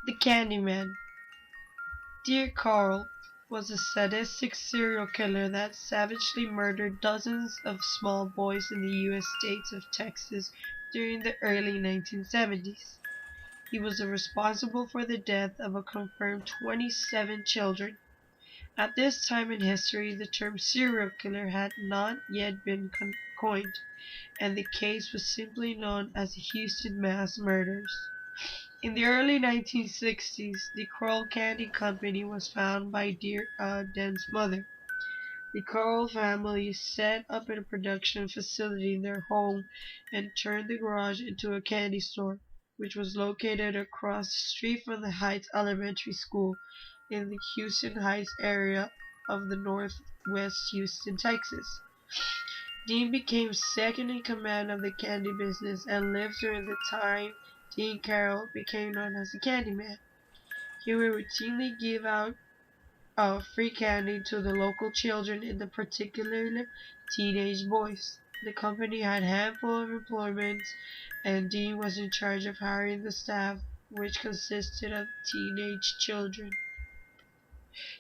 The Candyman. Dear Corll was a sadistic serial killer that savagely murdered dozens of small boys in the U.S. states of Texas during the early 1970s. He was responsible for the death of a confirmed 27 children. At this time in history, the term serial killer had not yet been coined, and the case was simply known as the Houston Mass Murders. In the early 1960s, the Corll Candy Company was founded by Den's mother. The Corll family set up a production facility in their home and turned the garage into a candy store, which was located across the street from the Heights Elementary School in the Houston Heights area of the Northwest Houston, Texas. Dean became second in command of the candy business and lived during the time Dean Carroll became known as the Candyman. He would routinely give out free candy to the local children, in the particularly teenage boys. The company had a handful of employments, and Dean was in charge of hiring the staff, which consisted of teenage children.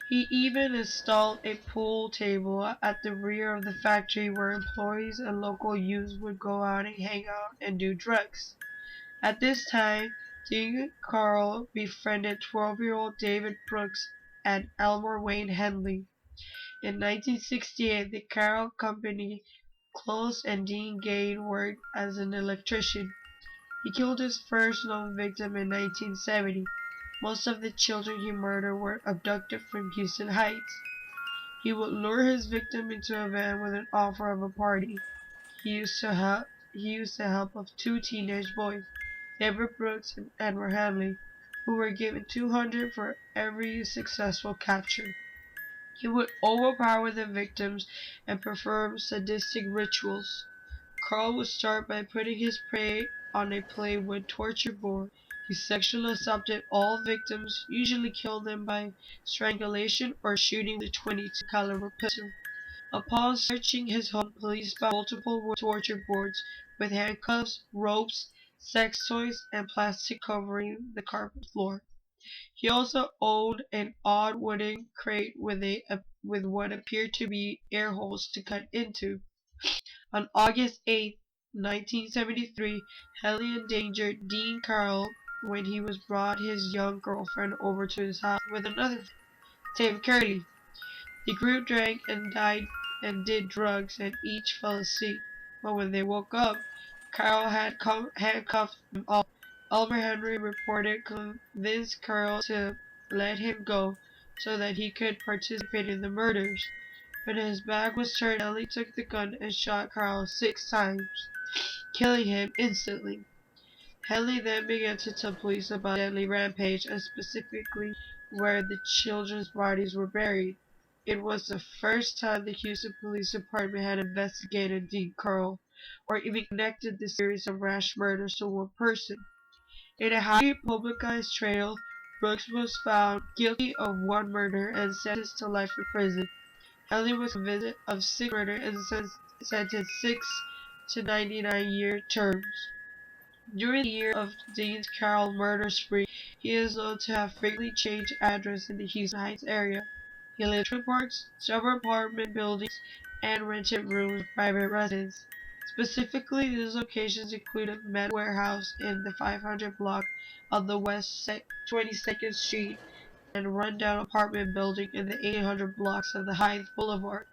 He even installed a pool table at the rear of the factory where employees and local youths would go out and hang out and do drugs. At this time, Dean Corll befriended 12-year-old David Brooks and Elmer Wayne Henley. In 1968, the Corll Company closed and Dean gained work as an electrician. He killed his first known victim in 1970. Most of the children he murdered were abducted from Houston Heights. He would lure his victim into a van with an offer of a party. He used the help of two teenage boys, David Brooks and Edward Hanley, who were given $200 for every successful capture. He would overpower the victims and perform sadistic rituals. Corll would start by putting his prey on a plywood torture board. He sexually assaulted all victims, usually killing them by strangulation or shooting with a 22 caliber pistol. Upon searching his home, police found multiple torture boards with handcuffs, ropes, sex toys, and plastic covering the carpet floor. He also owned an odd wooden crate with what appeared to be air holes to cut into. On August 8, 1973, Haley endangered Dean Corll when he brought his young girlfriend over to his house with another, Tim Curley. The group drank and did drugs, and each fell asleep. But when they woke up, Corll had handcuffed them all. Elmer Henry reported convinced Corll to let him go so that he could participate in the murders. When his back was turned, Ellie took the gun and shot Corll 6 times, killing him instantly. Henley then began to tell police about the deadly rampage and specifically where the children's bodies were buried. It was the first time the Houston Police Department had investigated Dean Corll, or even connected the series of rash murders to one person. In a highly publicized trial, Brooks was found guilty of one murder and sentenced to life in prison. Henley was convicted of 6 murders and sentenced 6 to 99-year terms. During the year of Dean's Corll murder spree, he is known to have frequently changed address in the Houston Heights area. He lived in parks, several apartment buildings, and rented rooms of private residence. Specifically, these locations included Met Warehouse in the 500 block of the West 22nd Street and a rundown apartment building in the 800 blocks of the Heights Boulevard,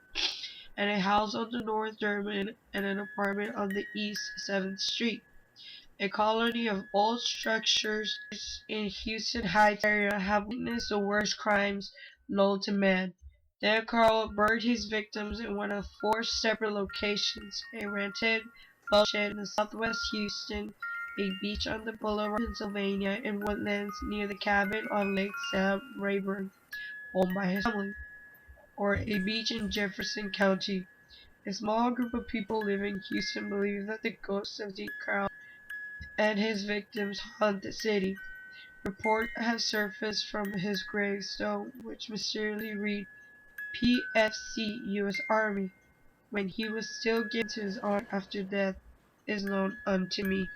and a house on the North Durban and an apartment on the East 7th Street. A colony of old structures in Houston Heights area have witnessed the worst crimes known to man. Dan Corll buried his victims in one of 4 separate locations: a rented boat shed in southwest Houston, a beach on the Boulevard, Pennsylvania, and woodlands near the cabin on Lake Sam Rayburn, owned by his family, or a beach in Jefferson County. A small group of people living in Houston believe that the ghosts of Dean Corll and his victims haunt the city. Reports have surfaced from his gravestone which mysteriously read PFC U.S. Army when he was still given to his aunt after death is known unto me.